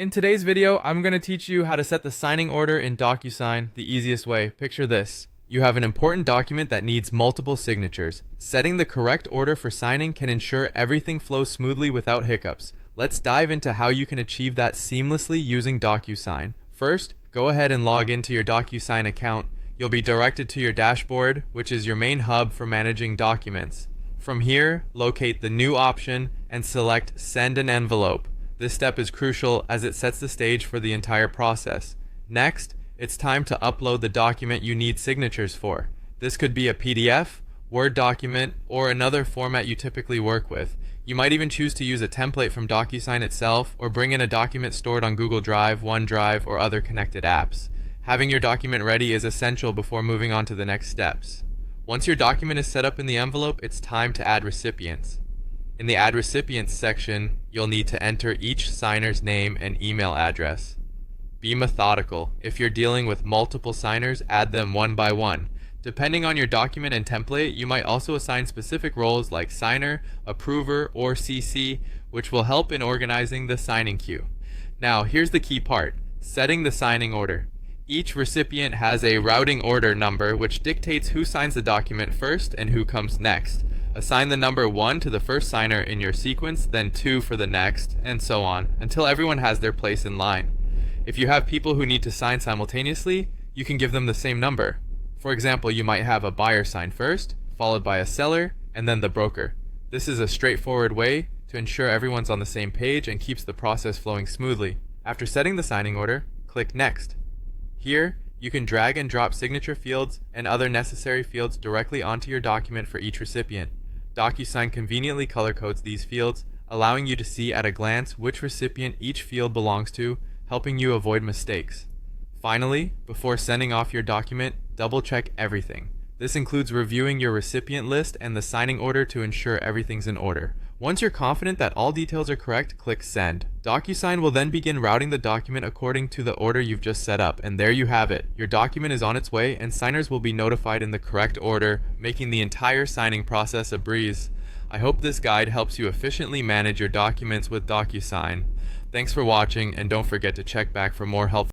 In today's video, I'm going to teach you how to set the signing order in DocuSign the easiest way. Picture this. You have an important document that needs multiple signatures. Setting the correct order for signing can ensure everything flows smoothly without hiccups. Let's dive into how you can achieve that seamlessly using DocuSign. First, go ahead and log into your DocuSign account. You'll be directed to your dashboard, which is your main hub for managing documents. From here, locate the New option and select Send an Envelope. This step is crucial as it sets the stage for the entire process. Next, it's time to upload the document you need signatures for. This could be a PDF, Word document, or another format you typically work with. You might even choose to use a template from DocuSign itself or bring in a document stored on Google Drive, OneDrive, or other connected apps. Having your document ready is essential before moving on to the next steps. Once your document is set up in the envelope, it's time to add recipients. In the Add Recipients section, you'll need to enter each signer's name and email address. Be methodical. If you're dealing with multiple signers, add them one by one. Depending on your document and template, you might also assign specific roles like signer, approver, or CC, which will help in organizing the signing queue. Now, here's the key part: setting the signing order. Each recipient has a routing order number which dictates who signs the document first and who comes next. Assign the number 1 to the first signer in your sequence, then 2 for the next, and so on, until everyone has their place in line. If you have people who need to sign simultaneously, you can give them the same number. For example, you might have a buyer sign first, followed by a seller, and then the broker. This is a straightforward way to ensure everyone's on the same page and keeps the process flowing smoothly. After setting the signing order, click Next. Here, you can drag and drop signature fields and other necessary fields directly onto your document for each recipient. DocuSign conveniently color codes these fields, allowing you to see at a glance which recipient each field belongs to, helping you avoid mistakes. Finally, before sending off your document, double-check everything. This includes reviewing your recipient list and the signing order to ensure everything's in order. Once you're confident that all details are correct, click Send. DocuSign will then begin routing the document according to the order you've just set up, and there you have it. Your document is on its way, and signers will be notified in the correct order, making the entire signing process a breeze. I hope this guide helps you efficiently manage your documents with DocuSign. Thanks for watching, and don't forget to check back for more helpful